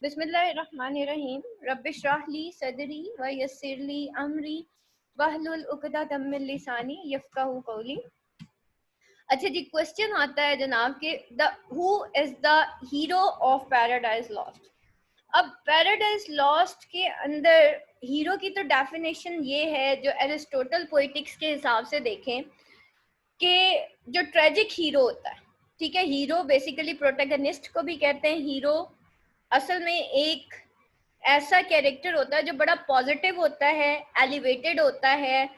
बिस्मिल्लाहिर्रहमानिर्रहीम। रब्बिश्रह ली सदरी व यस्सिर ली अमरी वहलुल उक़दतम मिन लिसानी यफ़क़हू क़ौली। अच्छा जी, क्वेश्चन आता है जनाब कि the who is the hero of Paradise lost. अब पैराडाइज लॉस्ट के अंदर हीरो की तो डेफिनेशन ये है, जो एरिस्टोटल पोइटिक्स के हिसाब से देखें कि जो ट्रेजिक हीरो होता है, ठीक है, हीरो बेसिकली प्रोटैगनिस्ट को भी कहते हैं। हीरो असल में एक ऐसा कैरेक्टर होता है जो बड़ा पॉजिटिव होता है, एलिवेटेड होता है।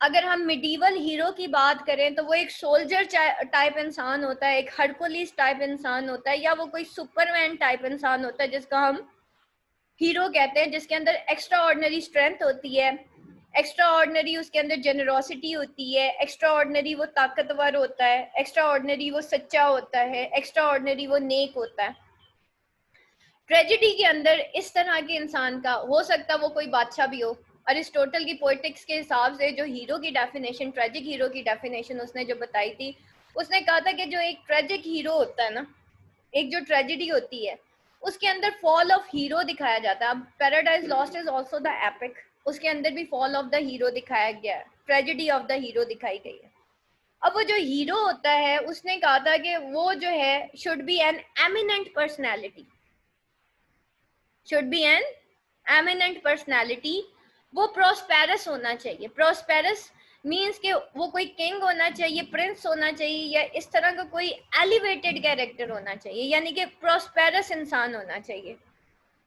अगर हम मिडीवल हीरो की बात करें तो वो एक सोल्जर टाइप इंसान होता है, एक हरकुलिस टाइप इंसान होता है, या वो कोई सुपरमैन टाइप इंसान होता है जिसका हम हीरो कहते हैं, जिसके अंदर एक्स्ट्रा ऑर्डिनरी स्ट्रेंथ होती है, एक्स्ट्रा ऑर्डिनरी उसके अंदर जेनरोसिटी होती है, एक्स्ट्रा ऑर्डिनरी वो ताकतवर होता है, एक्स्ट्रा ऑर्डिनरी वो सच्चा होता है, एक्स्ट्रा ऑर्डिनरी वो नेक होता है। ट्रेजिडी के अंदर इस तरह के इंसान का हो सकता है वो कोई बादशाह भी हो। अरिस्टोटल की पोइटिक्स के हिसाब से जो हीरो की डेफिनेशन, ट्रेजिक हीरो की डेफिनेशन उसने जो बताई थी, उसने कहा था कि जो एक ट्रेजिक हीरो होता है ना, एक जो ट्रेजिडी होती है, उसके अंदर फॉल ऑफ हीरो दिखाया जाता है। अब paradise lost is also the epic, उसके अंदर भी फॉल ऑफ द हीरो दिखाया गया है, ट्रेजिडी ऑफ द हीरो दिखाई गई है। अब वो जो हीरो होता है, उसने कहा था कि वो जो है should be an eminent personality, should be an eminent personality. वो प्रोस्पेरस होना चाहिए। प्रोस्पेरस मीन्स के वो कोई किंग होना चाहिए, प्रिंस होना चाहिए, या इस तरह का कोई एलिवेटेड कैरेक्टर होना चाहिए, यानी कि प्रोस्पेरस इंसान होना चाहिए।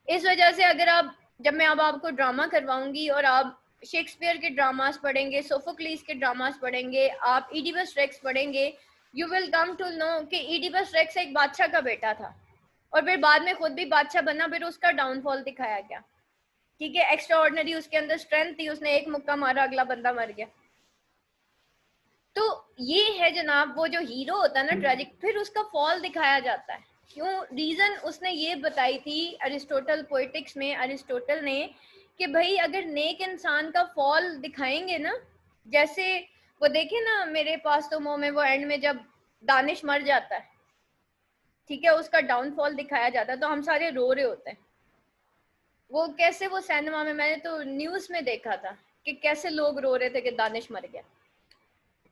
इस वजह से अगर आप, जब मैं अब आपको ड्रामा करवाऊंगी और आप शेक्सपियर के ड्रामास पढ़ेंगे, सोफोक्लीस के ड्रामास पढ़ेंगे, आप इडिपस रेक्स पढ़ेंगे, you will come to know कि इडिपस रेक्स एक बादशाह का बेटा था और फिर बाद में खुद भी बादशाह बना, फिर उसका डाउनफॉल दिखाया गया। ठीक है, एक्स्ट्रा ऑर्डिनरी उसके अंदर स्ट्रेंथ थी, उसने एक मुक्का मारा, अगला बंदा मर गया। तो ये है जनाब वो जो हीरो होता है ना ट्रेजिक, फिर उसका फॉल दिखाया जाता है। क्यों? रीजन उसने ये बताई थी अरिस्टोटल पोइटिक्स में, अरिस्टोटल ने, कि भाई अगर नेक इंसान का फॉल दिखाएंगे ना, जैसे वो देखे ना मेरे पास तो मुंह में, वो एंड में जब दानिश मर जाता है, ठीक है, उसका डाउनफॉल दिखाया जाता है, तो हम सारे रो रहे होते हैं। वो कैसे, वो सिनेमा में मैंने तो न्यूज में देखा था कि कैसे लोग रो रहे थे कि दानिश मर गया।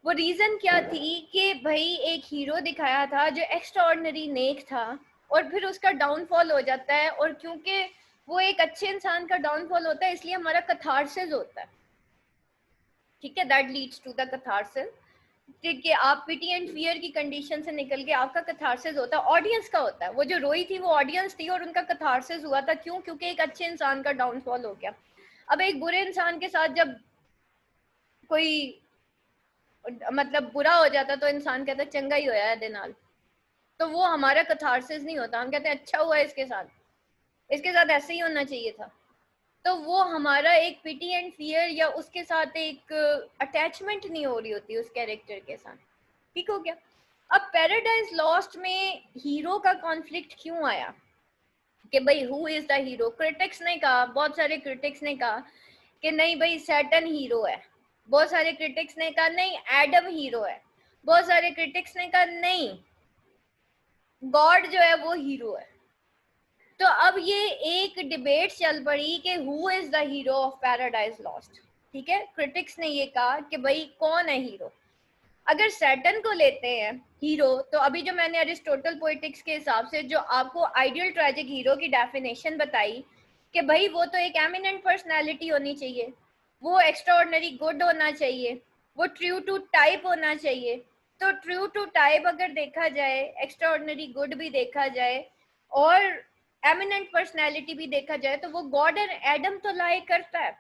वो रीजन क्या थी कि भाई एक हीरो दिखाया था जो एक्स्ट्रा ऑर्डिनरी नेक था, और फिर उसका डाउनफॉल हो जाता है, और क्योंकि वो एक अच्छे इंसान का डाउनफॉल होता है, इसलिए हमारा कथारसिस होता है। ठीक है, that leads to the catharsis. ठीक है, आप पिटी एंड फियर की कंडीशन से निकल के आपका कथारसिस होता है, ऑडियंस का होता है। वो जो रोई थी वो ऑडियंस थी और उनका कथारसिस हुआ था। क्यों? क्योंकि एक अच्छे इंसान का डाउनफॉल हो गया। अब एक बुरे इंसान के साथ जब कोई मतलब बुरा हो जाता तो इंसान कहता है चंगा ही होया है दे नाल, तो वो हमारा कथारसिस नहीं होता। हम कहते हैं अच्छा हुआ इसके साथ, इसके साथ ऐसे ही होना चाहिए था। तो वो हमारा एक पिटी एंड फियर या उसके साथ एक अटैचमेंट नहीं हो रही होती उस कैरेक्टर के साथ। ठीक हो गया। अब पैराडाइज लॉस्ट में हीरो का कॉन्फ्लिक्ट क्यों आया कि भाई who is the hero? Critics ने कहा, बहुत सारे क्रिटिक्स ने कहा कि नहीं भाई सैटर्न हीरो है। बहुत सारे क्रिटिक्स ने कहा नहीं एडम हीरो है। बहुत सारे क्रिटिक्स ने कहा नहीं गॉड जो है वो हीरो है। तो अब ये एक डिबेट चल पड़ी कि who is the hero of Paradise Lost. ठीक है, क्रिटिक्स ने ये कहा कि भाई कौन है हीरो। अगर सैटर्न को लेते हैं हीरो, तो अभी जो मैंने अरिस्टोटल पोइटिक्स के हिसाब से जो आपको आइडियल ट्रेजिक हीरो की डेफिनेशन बताई कि भाई वो तो एक एमिनेंट पर्सनालिटी होनी चाहिए, वो एक्स्ट्रा ऑर्डिनरी गुड होना चाहिए, वो ट्रू टू टाइप होना चाहिए। तो ट्रू टू टाइप अगर देखा जाए, एक्स्ट्रा ऑर्डिनरी गुड भी देखा जाए और एमिनेंट पर्सनैलिटी भी देखा जाए, तो वो गॉड एंड एडम तो लाई करता है।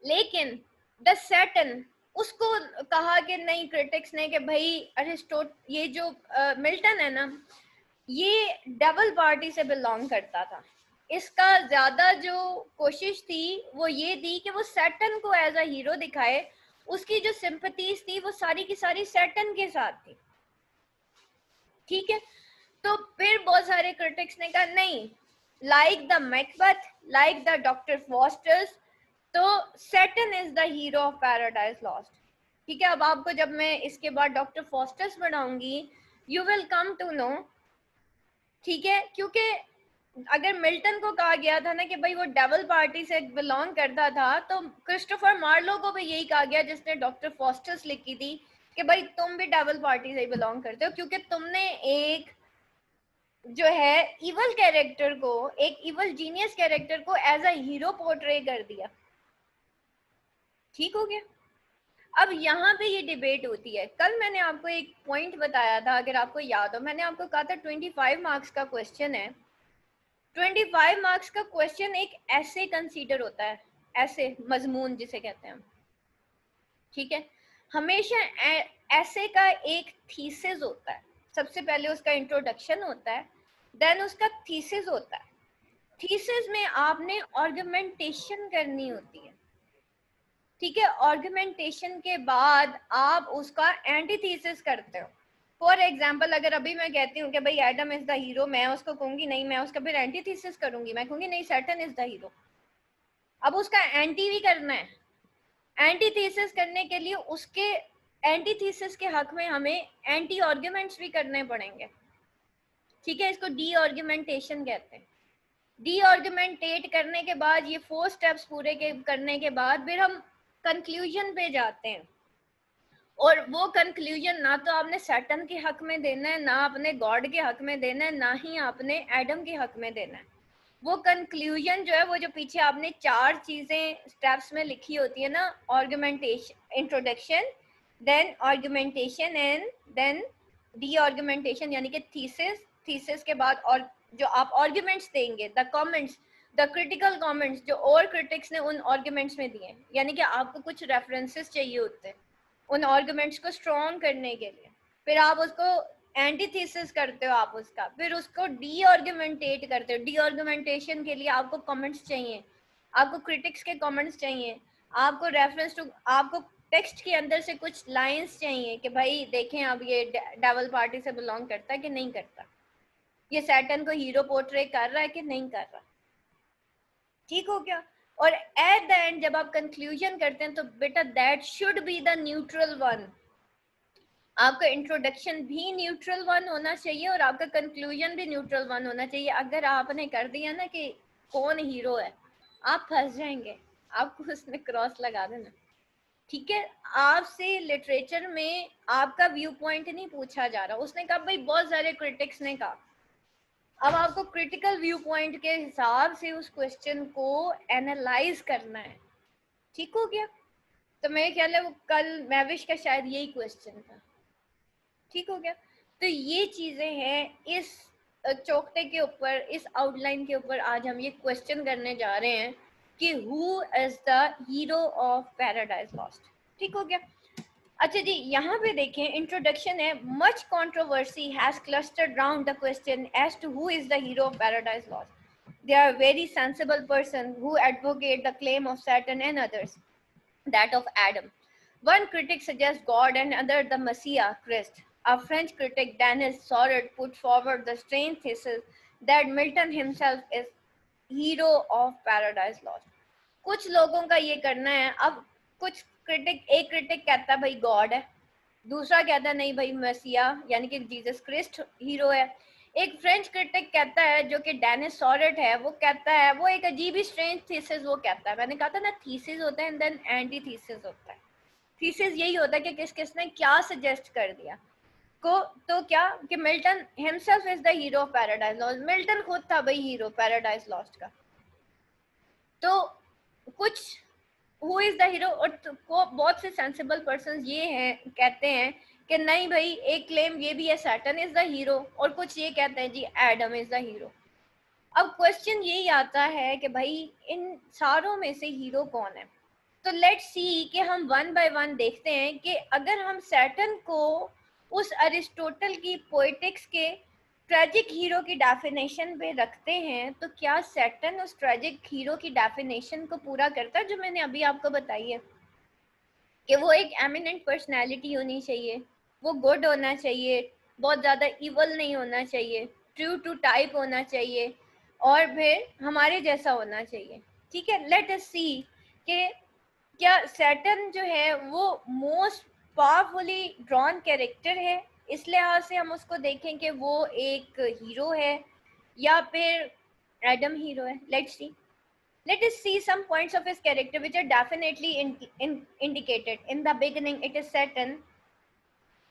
लेकिन द सैटर्न, उसको कहा कि नहीं क्रिटिक्स ने कि भाई ये जो मिल्टन है ना, ये डबल पार्टी से बिलोंग करता था। इसका ज्यादा जो कोशिश थी वो ये थी कि वो सैटर्न को एज अ हीरो दिखाए। उसकी जो सिंपथीज थी वो सारी की सारी सैटर्न के साथ थी। ठीक है, तो फिर बहुत सारे क्रिटिक्स ने कहा नहीं, like the Macbeth, like the Doctor Faustus, तो Satan is the hero of Paradise Lost. ठीक है, अब आपको जब मैं इसके बाद डॉक्टर फॉस्टर्स पढ़ाऊंगी, you will come to know. ठीक है, क्योंकि अगर मिल्टन को कहा गया था ना कि भाई वो डेविल पार्टी से बिलोंग करता था, तो क्रिस्टोफर मार्लो को भी यही कहा गया जिसने डॉक्टर फॉस्टर्स लिखी थी कि भाई तुम भी डेविल पार्टी से ही बिलोंग करते हो, क्योंकि तुमने एक जो है इवल कैरेक्टर को, एक इवल जीनियस कैरेक्टर को एज अ हीरो पोर्ट्रे कर दिया। ठीक हो गया। अब यहाँ पे ये डिबेट होती है। कल मैंने आपको एक पॉइंट बताया था, अगर आपको याद हो, मैंने आपको कहा था 25 मार्क्स का क्वेश्चन है। 25 मार्क्स का क्वेश्चन एक ऐसे कंसीडर होता है, ऐसे मजमून जिसे कहते हैं हम, ठीक है। हमेशा ऐसे का एक थीसिस होता है। सबसे पहले उसका इंट्रोडक्शन होता है, देन उसका थीसिस होता है। थीसिस में आपने आर्गुमेंटेशन करनी होती है, ठीक है। आर्गुमेंटेशन के बाद आप उसका एंटी थीसिस करते हो। फॉर एग्जाम्पल, अगर अभी मैं कहती हूँ कि भाई एडम इज द हीरो, मैं उसको कहूंगी नहीं, मैं उसका फिर एंटी थीसिस करूंगी, मैं कहूंगी नहीं सैटर्न इज द हीरो। अब उसका एंटी भी करना है। एंटी थीसिस करने के लिए उसके एंटी थीसिस के हक में हमें एंटी आर्ग्यूमेंट्स भी करने पड़ेंगे, ठीक है। इसको डी आर्ग्यूमेंटेशन कहते हैं। डी आर्ग्यूमेंटेट करने के बाद, ये 4 स्टेप्स पूरे के करने के बाद फिर हम कंक्लूजन पे जाते हैं। और वो कंक्लूजन ना तो आपने सैटर्न के हक में देना है, ना अपने गॉड के हक में देना है, ना ही आपने एडम के हक में देना है। वो कंक्लूजन जो है, वो जो पीछे आपने 4 चीजें स्टेप्स में लिखी होती है ना, argumentation, introduction, then argumentation and then the argumentation, यानी कि थीसिस। थीसिस के बाद और जो आप आर्गुमेंट्स देंगे, the comments, the critical comments जो और क्रिटिक्स ने उन आर्गुमेंट्स में दिए, यानी कि आपको कुछ रेफरेंसेस चाहिए होते हैं उन आर्गुमेंट्स को स्ट्रॉन्ग करने के लिए। फिर आप उसको एंटीथेसिस करते हो, आप उसका फिर उसको डी आर्गुमेंटेट करते हो। डी आर्गुमेंटेशन के लिए आपको कमेंट्स चाहिए, आपको क्रिटिक्स के कमेंट्स चाहिए, आपको रेफरेंस टू, आपको टेक्स्ट के अंदर से कुछ लाइंस चाहिए कि भाई देखें अब ये डेविल पार्टी से बिलोंग करता है कि नहीं करता, ये सैटर्न को हीरो पोर्ट्रे कर रहा है कि नहीं कर रहा। ठीक हो गया। और एट द एंड जब आप कंक्लूजन करते हैं तो बेटा that should be the neutral one. आपका इंट्रोडक्शन भी न्यूट्रल वन होना चाहिए और आपका कंक्लूजन भी न्यूट्रल वन होना चाहिए। अगर आपने कर दिया ना कि कौन हीरो है, आप फंस जाएंगे, आपको उसमें क्रॉस लगा देना, ठीक है। आपसे लिटरेचर में आपका व्यू पॉइंट नहीं पूछा जा रहा। उसने कहा भाई, बहुत सारे क्रिटिक्स ने कहा, अब आपको क्रिटिकल व्यू पॉइंट के हिसाब से उस क्वेश्चन को एनालाइज करना है। ठीक हो गया। तो मेरे ख्याल है वो कल मैविश का शायद यही क्वेश्चन था। ठीक हो गया। तो ये चीजें हैं इस चौकटे के ऊपर, इस आउटलाइन के ऊपर आज हम ये क्वेश्चन करने जा रहे हैं कि who is the hero of Paradise Lost. ठीक हो गया। अच्छा जी, यहाँ पे देखें इंट्रोडक्शन है। Much controversy has clustered round the question as to who is the hero of Paradise Lost. They are very sensible person who advocate the claim of Saturn and others that of Adam. One critic suggests God and other the Messiah, Christ. A French critic, Denis Sorel, put forward the strange thesis that Milton himself is hero of Paradise Lost. कुछ लोगों का ये करना है। अब कुछ critic, एक critic कहता है भाई गॉड है, दूसरा कहता है नहीं भाई मसीहा यानी कि जीसस क्रिस्ट हीरो है। एक फ्रेंच क्रिटिक कहता है जो कि डेनिस सॉरेट है, वो कहता है, वो एक अजीब ही स्ट्रेंज थीसिस वो कहता है। मैंने कहा था ना, थीसिस होता है एंड देन एंटी थीसिस होता है। थीसिस यही होता है कि किस किसने क्या सजेस्ट कर दिया को, तो क्या कि Milton himself is the hero of Paradise lost. Milton खुद था भाई हीरो पैराडाइज लॉस्ट का। तो कुछ हु इज द हीरो, और बहुत से सेंसिबल पर्सन ये हैं, कहते हैं कि नहीं भाई, एक क्लेम ये भी है सैटर्न इज द हीरो, और कुछ ये कहते हैं जी एडम इज द हीरो। अब क्वेश्चन यही आता है कि भाई इन सारों में से हीरो कौन है। तो लेट्स सी कि हम वन बाय वन देखते हैं कि अगर हम सैटर्न को उस अरिस्टोटल की पोएटिक्स के ट्रेजिक हीरो की डेफिनेशन पे रखते हैं, तो क्या सैटर्न उस ट्रेजिक हीरो की डेफिनेशन को पूरा करता है जो मैंने अभी आपको बताई है कि वो एक एमिनेंट पर्सनैलिटी होनी चाहिए, वो गुड होना चाहिए, बहुत ज़्यादा इवल नहीं होना चाहिए, ट्रू टू टाइप होना चाहिए, और फिर हमारे जैसा होना चाहिए। ठीक है, लेट अस सी कि क्या सैटर्न जो है वो मोस्ट पावरफुली ड्रॉन कैरेक्टर है, इस लिहाज से हम उसको देखें कि वो एक हीरो है, या फिर एडम हीरो है, let's see. Let us see some points of his character which are definitely indicated. In the beginning, it is Satan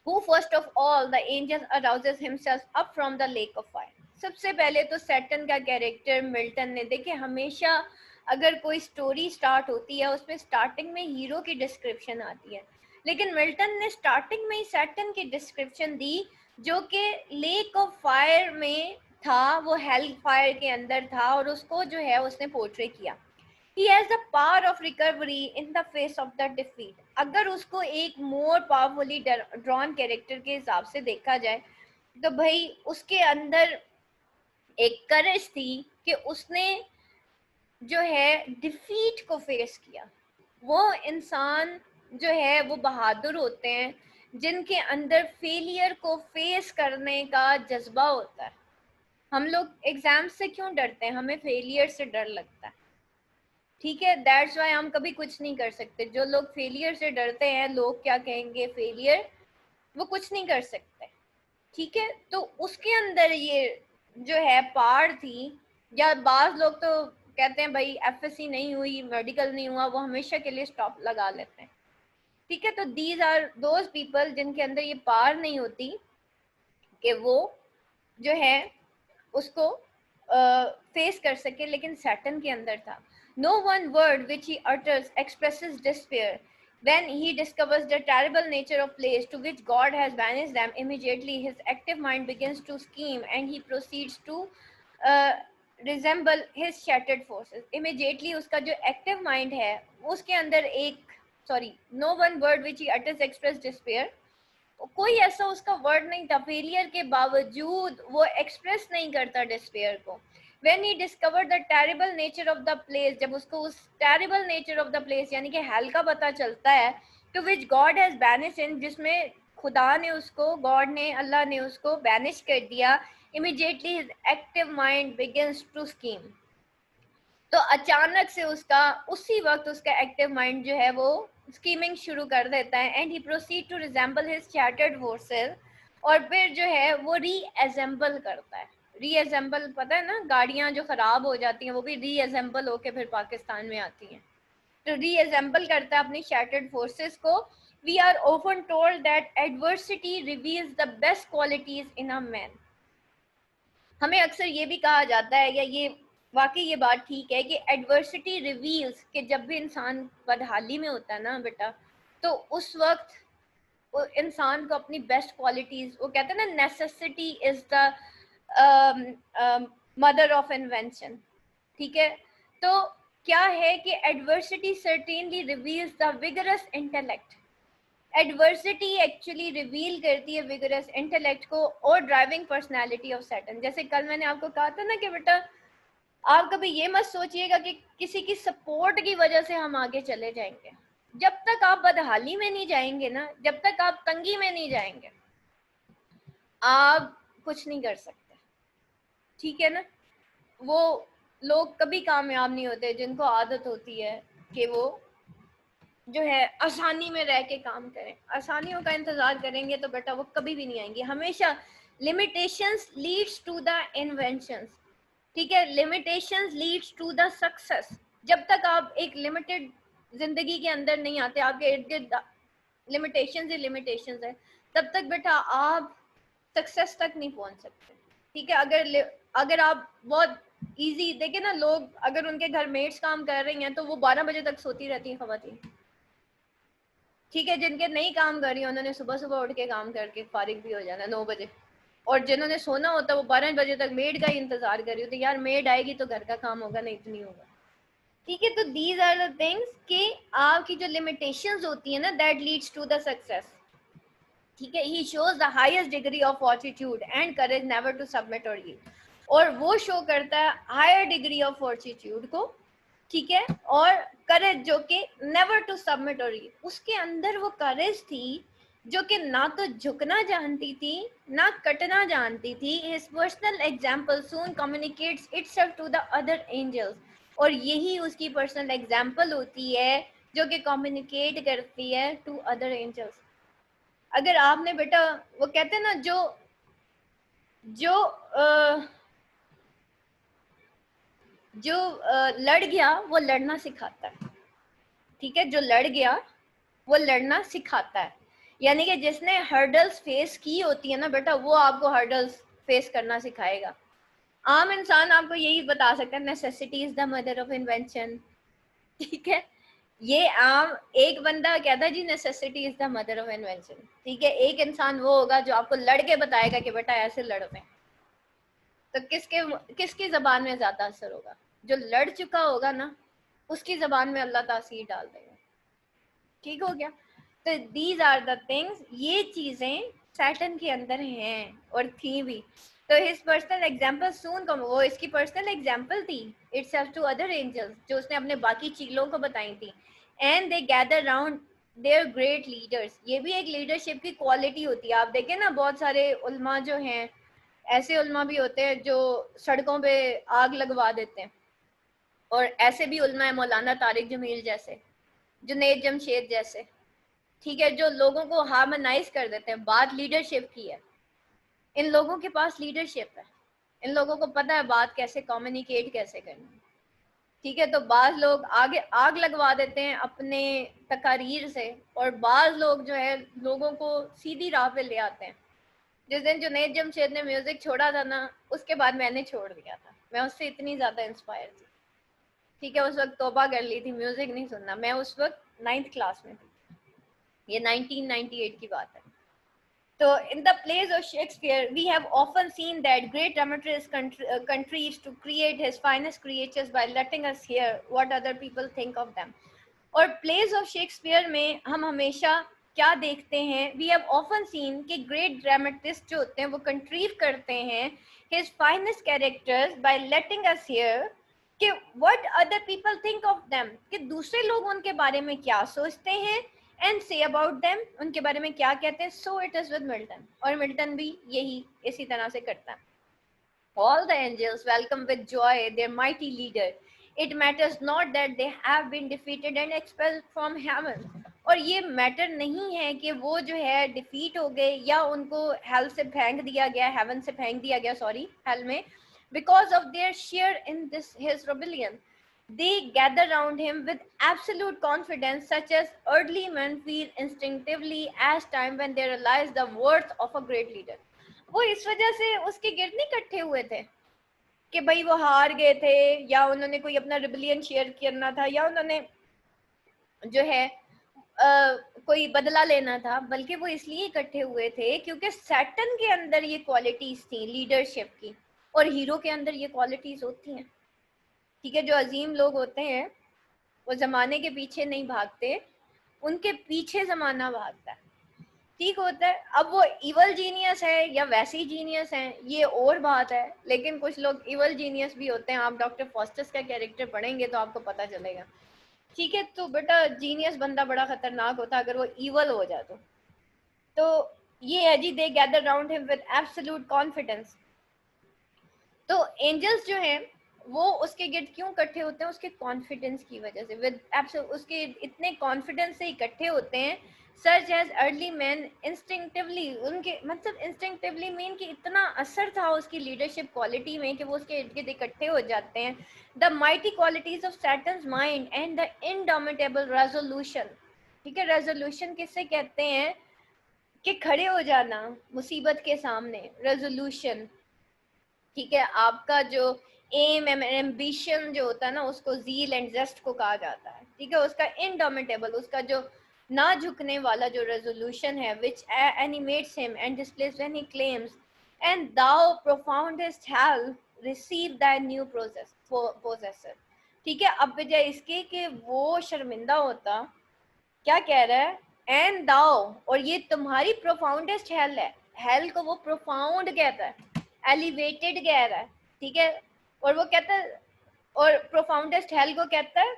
who first of all the angel arouses himself up from the lake of fire. सबसे पहले तो Satan का character Milton ने, देखिए हमेशा अगर कोई story start होती है उसमें स्टार्टिंग में हीरो की डिस्क्रिप्शन आती है, लेकिन मिल्टन ने स्टार्टिंग में ही सैटन की डिस्क्रिप्शन दी जो कि लेक ऑफ फायर में था, वो हेल फायर के अंदर था और उसको जो है उसने पोर्ट्रे किया. He has the power of recovery in the face of the defeat. अगर उसको एक मोर पावरफुली ड्रॉन कैरेक्टर के हिसाब से देखा जाए तो भाई उसके अंदर एक करेज थी कि उसने जो है डिफीट को फेस किया. वो इंसान जो है वो बहादुर होते हैं जिनके अंदर फेलियर को फेस करने का जज्बा होता है. हम लोग एग्जाम से क्यों डरते हैं? हमें फेलियर से डर लगता है, ठीक है, दैट्स वाई हम कभी कुछ नहीं कर सकते. जो लोग फेलियर से डरते हैं, लोग क्या कहेंगे फेलियर, वो कुछ नहीं कर सकते, ठीक है. तो उसके अंदर ये जो है पार थी. या बाज लोग तो कहते हैं भाई एफएससी नहीं हुई, मेडिकल नहीं हुआ, वो हमेशा के लिए स्टॉप लगा लेते हैं, ठीक है. तो दीज आर दोज पीपल जिनके अंदर ये पार नहीं होती कि वो जो है उसको फेस कर सके, लेकिन सैटन के अंदर था. No one word which he utters expresses despair. When he discovers the terrible nature of place to which God has banished them, immediately his active mind begins to scheme and he proceeds to uh, resemble his shattered forces. Immediately उसका जो active mind है उसके अंदर एक no one word which he utters express despair. कोई ऐसा उसका word नहीं था, फेलियर के बावजूद वो एक्सप्रेस नहीं करता डिस्पेयर को. When he discovered the terrible nature of the place, जब उसको उस terrible nature of the place यानी कि हेल का पता चलता है, to which God has banished him, जिसमें खुदा ने उसको, गॉड ने, अल्लाह ने उसको बैनिश कर दिया, immediately his active mind begins to scheme. तो अचानक से उसका उसी वक्त उसका एक्टिव माइंड जो है वो स्कीमिंग शुरू कर देता है. And he proceed to resemble his shattered forces, और फिर जो है वो रीअसेंबल करता है. रीअसेंबल पता है ना, गाड़ियां जो खराब हो जाती हैं वो भी रीअसेंबल होके फिर पाकिस्तान में आती हैं. तो रीअसेंबल करता है अपनी शैटर्ड फोर्सेस को. We are often told that adversity reveals the best qualities in a man. हमें अक्सर ये भी कहा जाता है, या ये वाकई ये बात ठीक है कि एडवर्सिटी रिवील्स कि जब भी इंसान बदहाली में होता है ना बेटा, तो उस वक्त वो इंसान को अपनी बेस्ट क्वालिटीज, वो कहते हैं ना necessity is the mother of invention, ठीक है. तो क्या है कि adversity certainly reveals the vigorous intellect. Adversity actually reveal करती है विगरस इंटेलेक्ट को और ड्राइविंग पर्सनालिटी ऑफ सैटर्न. जैसे कल मैंने आपको कहा था ना कि बेटा आप कभी ये मत सोचिएगा कि किसी की सपोर्ट की वजह से हम आगे चले जाएंगे. जब तक आप बदहाली में नहीं जाएंगे ना, जब तक आप तंगी में नहीं जाएंगे, आप कुछ नहीं कर सकते, ठीक है ना. वो लोग कभी कामयाब नहीं होते जिनको आदत होती है कि वो जो है आसानी में रह के काम करें. आसानियों का इंतजार करेंगे तो बेटा वो कभी भी नहीं आएंगी. हमेशा limitations leads to the inventions, ठीक है. Limitations leads to the success. जब तक आप एक लिमिटेड जिंदगी के अंदर नहीं आते, आपके इर्द गिर्द लिमिटेशंस ही लिमिटेशंस है, तब तक बेटा आप सक्सेस तक नहीं पहुंच सकते, ठीक है. अगर आप बहुत इजी देखे ना, लोग अगर उनके घर मेट्स काम कर रही हैं तो वो 12 बजे तक सोती रहती हैं खवातीन, ठीक है. जिनके नहीं काम कर रही है उन्होंने सुबह सुबह उठ के काम करके फारिग भी हो जाना 9 बजे, और जिन्होंने सोना होता है वो 12 बजे तक मेड का ही इंतजार कर रही होती है, यार मेड आएगी तो घर का काम होगा, नहीं तो नहीं होगा, ठीक है. तो दीज आर द थिंग्स कि आपकी जो लिमिटेशंस होती है ना, that leads to the success, ठीक है. He shows the highest degree of fortitude and courage never to submit or yield. और वो शो करता है हायर डिग्री ऑफ फॉर्टिट्यूड को, ठीक है, और करेज जो कि never to submit or yield. उसके अंदर वो करेज थी जो कि ना तो झुकना जानती थी ना कटना जानती थी. His personal example soon communicates itself to the other angels. और यही उसकी पर्सनल एग्जाम्पल होती है जो कि कम्युनिकेट करती है टू अदर एंजल्स. अगर आपने बेटा वो कहते हैं ना जो जो लड़ गया वो लड़ना सिखाता है, ठीक है, जो लड़ गया वो लड़ना सिखाता है। यानी कि जिसने हर्डल्स फेस की होती है ना बेटा, वो आपको हर्डल्स फेस करना सिखाएगा। आम इंसान आपको यही बता सकता है, necessity is the mother of invention, ठीक है। ये आम एक बंदा कहता है जी necessity is the mother of invention, ठीक है। एक इंसान वो होगा जो आपको लड़ के बताएगा कि बेटा ऐसे लड़ते हैं। तो किसकी जबान में ज्यादा असर होगा? जो लड़ चुका होगा ना, उसकी जबान में अल्लाह तासीर डाल देगा। ठीक हो गया? तो दीज आर द थिंग्स, ये चीजें सैटर्न के अंदर हैं और थी भी। तो his personal example soon come, वो इसकी पर्सनल एग्जांपल थी इटसेल्फ टू अदर एंजल्स, जो उसने अपने बाकी चीलों को बताई थी। And they gather round their great leaders, ये भी एक लीडरशिप की क्वालिटी होती है। आप देखें ना, बहुत सारे उल्मा जो हैं, ऐसे उल्मा भी होते हैं जो सड़कों पे आग लगवा देते हैं, और ऐसे भी उल्मा है मौलाना तारिक जमील जैसे, जुनैद जमशेद जैसे, ठीक है, जो लोगों को हार्मोनाइज कर देते हैं। बात लीडरशिप की है, इन लोगों के पास लीडरशिप है, इन लोगों को पता है बात कैसे कम्युनिकेट कैसे करनी है, ठीक है। तो बाज लोग आगे आग लगवा देते हैं अपने तकारीर से, और बाज लोग जो है लोगों को सीधी राह पे ले आते हैं। जिस दिन जुनैद जमशेद ने म्यूजिक छोड़ा था ना, उसके बाद मैंने छोड़ दिया था, मैं उससे इतनी ज्यादा इंस्पायर थी, ठीक है। उस वक्त तौबा कर ली थी, म्यूजिक नहीं सुनना। मैं उस वक्त 9th क्लास में थी, ये 1998 की बात है। So, in the plays of Shakespeare, we have often seen that great dramatist contrieves to create his finest creatures by letting us hear what other people think of them. और plays of Shakespeare में हम हमेशा क्या देखते हैं? We have often seen कि great dramatists जो होते हैं वो contrive करते हैं his finest characters by letting us hear कि what other people think of them, कि दूसरे लोग उनके बारे में क्या सोचते हैं, एंड से अबाउट देम, उनके बारे में क्या कहते हैं। So it is with Milton, और मिल्टन भी यही इसी तरह से करता है। All the angels welcome with joy their mighty leader. It matters not that they have been defeated and expelled from heaven. और ये मैटर नहीं है कि वो जो है डिफीट हो गए या उनको हेल से फेंक दिया गया, हेवन से फेंक दिया गया, सॉरी, हेल में, because of their share in this his rebellion. They gather round him with absolute confidence, such as earthly men feel instinctively as time when they realize the worth of a great leader. वो इस वजह से उसके गिर्द नहीं इकट्ठे हुए थे कि भाई वो हार गए थे, या उन्होंने कोई अपना रिबेलियन शेयर करना था, या उन्होंने जो है कोई बदला लेना था, बल्कि वो इसलिए इकट्ठे हुए थे क्योंकि सैटर्न के अंदर ये क्वालिटीज थी लीडरशिप की, और हीरो के अंदर ये क्वालिटीज होती हैं, ठीक है। जो अजीम लोग होते हैं वो जमाने के पीछे नहीं भागते, उनके पीछे जमाना भागता है, ठीक होता है। अब वो इवल जीनियस है या वैसी जीनियस है ये और बात है, लेकिन कुछ लोग इवल जीनियस भी होते हैं। आप डॉक्टर फॉस्टस का कैरेक्टर पढ़ेंगे तो आपको पता चलेगा, ठीक है। तो बेटा जीनियस बंदा बड़ा खतरनाक होता है अगर वो इवल हो जाए तो ये है जी, they gather round him with absolute confidence. तो एंजल्स जो हैं वो उसके गिर्द क्यों इकट्ठे होते हैं? उसके कॉन्फिडेंस की वजह से, विद उसके इतने कॉन्फिडेंस से इकट्ठे होते हैं। Such as early man instinctively, उनके मतलब इंस्टिंक्टिवली मीन कि इतना असर था उसकी लीडरशिप क्वालिटी में कि वो उसके इर्द गिर्द इकट्ठे हो जाते हैं। The mighty qualities of Satan's mind and the indomitable resolution, ठीक है। रेजोल्यूशन किससे कहते हैं? कि खड़े हो जाना मुसीबत के सामने, रेजोल्यूशन, ठीक है। आपका जो एम एम्बिशन जो होता है ना, उसको जील एंड जेस्ट को कहा जाता है, ठीक है। उसका इनडोमिटेबल, उसका जो ना झुकने वाला जो रेजोल्यूशन है, which animates him and displace when he claims and thou profoundest hell receive the new possessor, ठीक है। अब बजाय इसके कि वो शर्मिंदा होता, क्या कह रहा है? एंड दाउ, और ये तुम्हारी प्रोफाउंडेस्ट हेल है। हेल को वो प्रोफाउंड कहता है, एलिवेटेड कह रहा है, ठीक है। और वो कहता है, और प्रोफाउंडेस्ट हेल को कहता है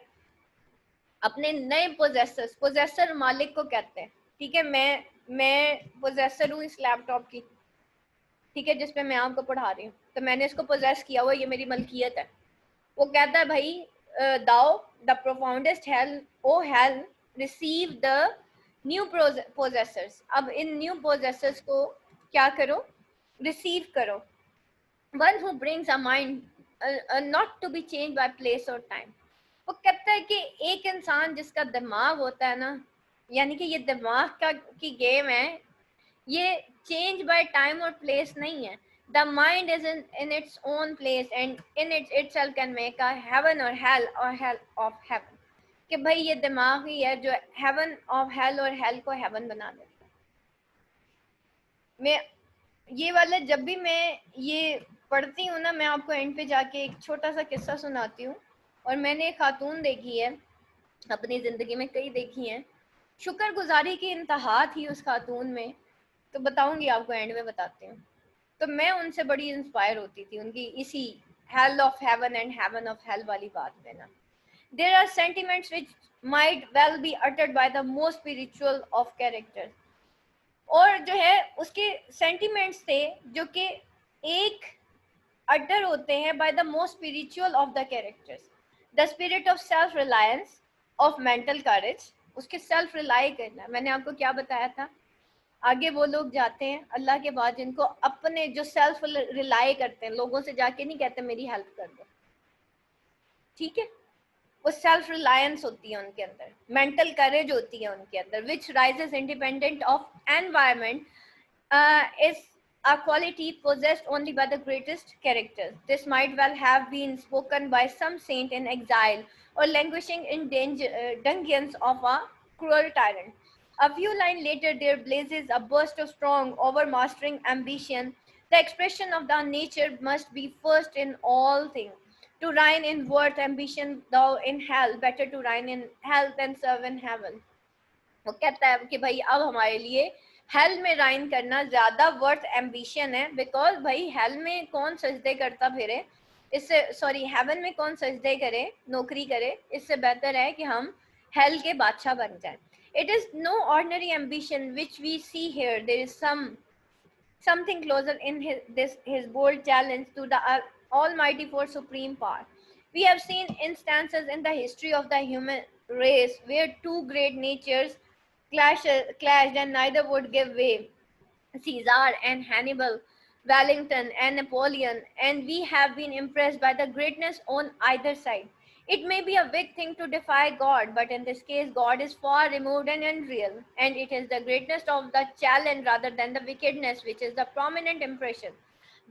अपने नए पोजेसर्स, पोजेसर मालिक को कहते हैं, ठीक है। मैं पोजेसर हूँ इस लैपटॉप की, ठीक है, जिसपे मैं आपको पढ़ा रही हूँ, तो मैंने इसको पोजेस किया हुआ, ये मेरी मलकियत है। वो कहता है भाई thou the profoundest hell, o hell receive the new possessors. अब इन न्यू पोजेसर्स को क्या करो? रिसीव करो। One who brings a mind not to be changed by place or time. वो कहता है कि एक इंसान जिसका दिमाग होता है ना, यानी कि ये दिमाग का की गेम है, ये चेंज बाय टाइम और प्लेस नहीं है. The mind is in its own place and in itself can make a heaven और हेल ऑफ हेवन. कि भाई ये दिमाग ही है जो हेवन ऑफ हेल और हेल को हेवन बना देता है. मैं ये वाला जब भी मैं ये पढ़ती हूँ ना, मैं आपको एंड पे जाके एक छोटा सा किस्सा सुनाती हूँ. और मैंने एक खातून देखी है अपनी जिंदगी में, कई देखी हैं. शुक्रगुजारी की इंतहा थी उस खातून में, तो बताऊंगी आपको, एंड में बताती हूँ. तो मैं उनसे बड़ी इंस्पायर होती थी उनकी इसी hell of heaven and heaven of hell वाली बात में ना. There are sentiments which might well be uttered by the most spiritual of characters. और जो है उसके सेंटिमेंट्स थे जो कि एक अटर होते हैं by the most spiritual of the characters. The spirit of self reliance, of mental courage. उसके सेल्फ रिलाई करना. मैंने आपको क्या बताया था, आगे वो लोग जाते हैं अल्लाह के बाद जिनको अपने जो सेल्फ रिलाई करते हैं, लोगों से जाके नहीं कहते मेरी हेल्प कर दो, ठीक है. वो सेल्फ रिलायंस होती है उनके अंदर, मेंटल करेज होती है उनके अंदर, which rises independent of environment, is a quality possessed only by the greatest characters. This might well have been spoken by some saint in exile or languishing in dungeons of a cruel tyrant. A few lines later, there blazes a burst of strong, overmastering ambition. The expression of the nature must be first in all things. To reign in worth, ambition, thou in hell, better to reign in hell than serve in heaven. वो कहता है कि भाई अब हमारे लिए hello में राइन करना ज्यादा वर्थ एम्बिशन है, बिकॉज भाई हेल में कौन सजदे करता फिरे, इससे सॉरी हेवन में कौन सजदे करे, नौकरी करे, इससे बेहतर है कि हम हेल के बादशाह बन जाए. It is no ordinary ambition which we see here. There is something closer in his bold challenge to the Almighty for supreme power. We have seen instances in the history of the human race where two great natures clashed and neither would give way. Caesar and Hannibal, Wellington and Napoleon, and we have been impressed by the greatness on either side. It may be a big thing to defy God, but in this case, God is far removed and unreal, and it is the greatness of the challenge rather than the wickedness which is the prominent impression.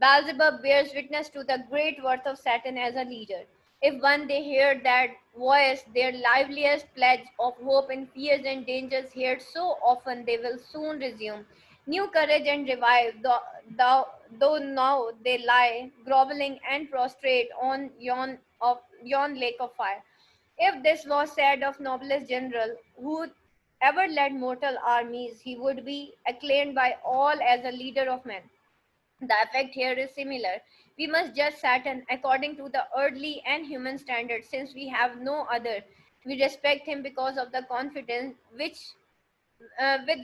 Beelzebub bears witness to the great worth of Satan as a leader. If one they hear that voice, their liveliest pledge of hope in fears and dangers heard so often, they will soon resume new courage and revive, though now they lie groveling and prostrate on yon lake of fire. If this was said of noblest general who ever led mortal armies, he would be acclaimed by all as a leader of men. The effect here is similar. We must judge Saturn according to the earthly and human standards, since we have no other. We respect him because of the confidence with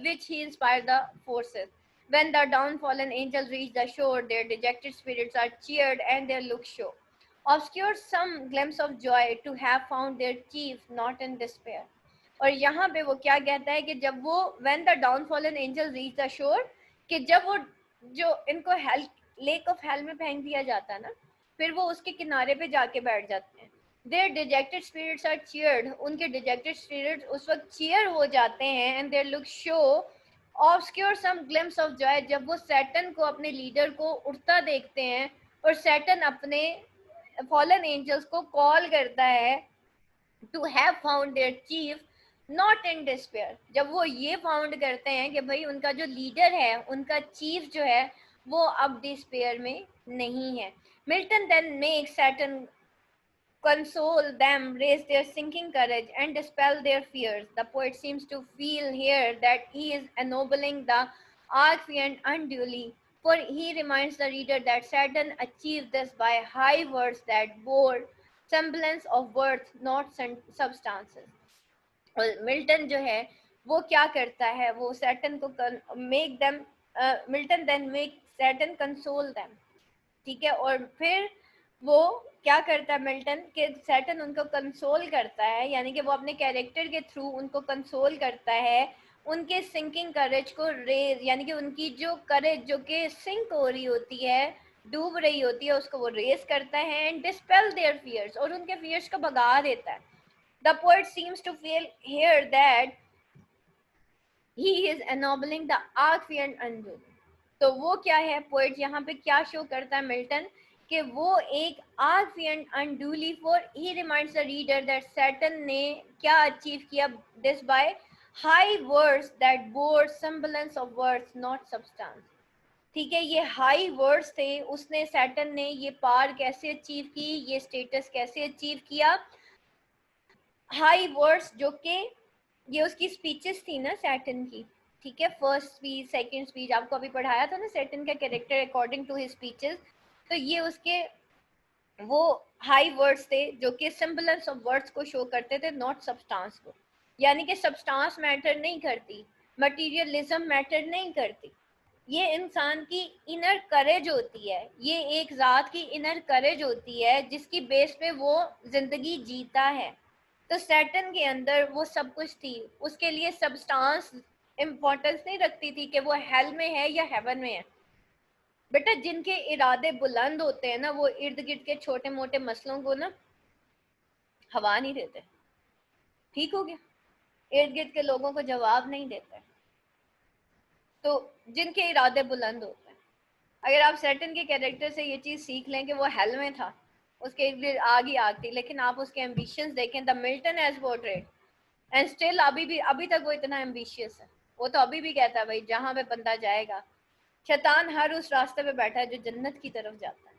which he inspired the forces. When the downfallen angels reach the shore, their dejected spirits are cheered and their looks show. Obscure some glimpse of joy to have found their chief not in despair. और यहाँ पे वो क्या कहता है कि जब वो when the downfallen angels reach the shore, कि जब वो जो इनको हेल लेक ऑफ हेल में फेंक दिया जाता है ना, फिर वो उसके किनारे पे जाके बैठ जाते हैं. Their dejected spirits are cheered. उनके dejected spirits उस वक्त cheer हो जाते हैं and their looks show obscure some glimpse of joy. जब वो सैटन को अपने लीडर को उड़ता देखते हैं और सैटन अपने fallen angels को कॉल करता है to have found their chief not in despair. जब वो ये फाउंड करते हैं कि भाई उनका जो लीडर है, उनका चीफ जो है, वो अब डिस्पेयर में नहीं है. Milton then makes Saturn console them, raise their sinking courage, and dispel their fears. The poet seems to feel here that he is ennobling the archfiend unduly, for he reminds the reader that Saturn achieved this by high words that bore semblance of worth, not substances. और Milton जो है वो क्या करता है, वो Satan को make them, Milton then make Satan console them, ठीक है. और फिर वो क्या करता है मिल्टन के सैटन उनको कंसोल करता है, यानी कि वो अपने कैरेक्टर के थ्रू उनको कंसोल करता है, उनके सिंकिंग करेज को रेज, यानी कि उनकी जो करेज जो कि सिंक हो रही होती है डूब रही होती है उसको वो रेस करता है एंड डिस्पेल देयर फियर्स, और उनके फियर्स को भगा देता है. The poet seems to feel here that he is ennobling the archfiend अंजुम. तो वो क्या है, पोएट यहाँ पे क्या शो करता है मिल्टन, कि वो एक archfiend unduly for he reminds the reader that Satan ने क्या अचीव किया, this by high words that bore semblance of words not substance. ठीक है, ये हाई वर्ड्स थे, उसने सैटर्न ने ये पार कैसे अचीव की, ये स्टेटस कैसे अचीव किया. हाई वर्ड्स जो कि ये उसकी स्पीचेस थी ना सैटर्न की, ठीक है, फर्स्ट स्पीच सेकंड स्पीच आपको अभी पढ़ाया था ना सैटर्न का character according to his speeches. तो ये उसके वो हाई वर्ड्स थे जो कि सिंबल्स ऑफ वर्ड्स को शो करते थे, नॉट सब्सटेंस को. यानी कि सब्सटेंस मैटर नहीं करती, मटेरियलिज्म मैटर नहीं करती. ये इंसान की इनर करेज होती है, ये एक जात की इनर करेज होती है जिसकी बेस पे वो जिंदगी जीता है. तो सैटर्न के अंदर वो सब कुछ थी, उसके लिए सब्सटेंस इम्पोर्टेंस नहीं रखती थी कि वो हेल में है या हेवन में है. बेटा जिनके इरादे बुलंद होते हैं ना, वो इर्द गिर्द के छोटे मोटे मसलों को ना हवा नहीं देते. ठीक हो गया, इर्द गिर्द के लोगों को जवाब नहीं देते. तो जिनके इरादे बुलंद होते हैं, अगर आप सैटर्न के कैरेक्टर से ये चीज सीख लें कि वो हेल में था, उसके इर्द गिर्द आग ही आग थी, लेकिन आप उसके एम्बिशंस देखें, the Milton as portrait and still अभी तक वो इतना एम्बिशियस है. वो तो अभी भी कहता है भाई जहां पे बंदा जाएगा, शैतान हर उस रास्ते पे बैठा है जो जन्नत की तरफ जाता है.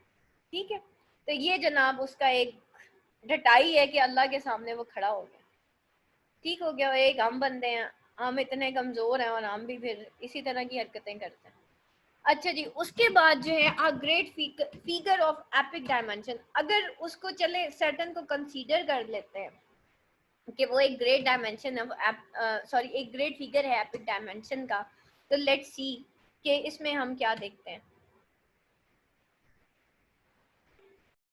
ठीक है, तो ये जनाब उसका एक ढटाई है कि अल्लाह के सामने वो खड़ा हो गया. ठीक हो गया, एक हम बंदे हैं, हम इतने कमजोर हैं और हम भी फिर इसी तरह की हरकतें करते हैं. अच्छा जी, उसके बाद जो है a great figure of epic dimension, अगर उसको चले सैटर्न को कंसीडर कर लेते हैं कि वो एक ग्रेट डायमेंशन है, सॉरी एक ग्रेट फिगर है एपिक डायमेंशन का, तो लेट्स सी कि इसमें हम क्या देखते हैं.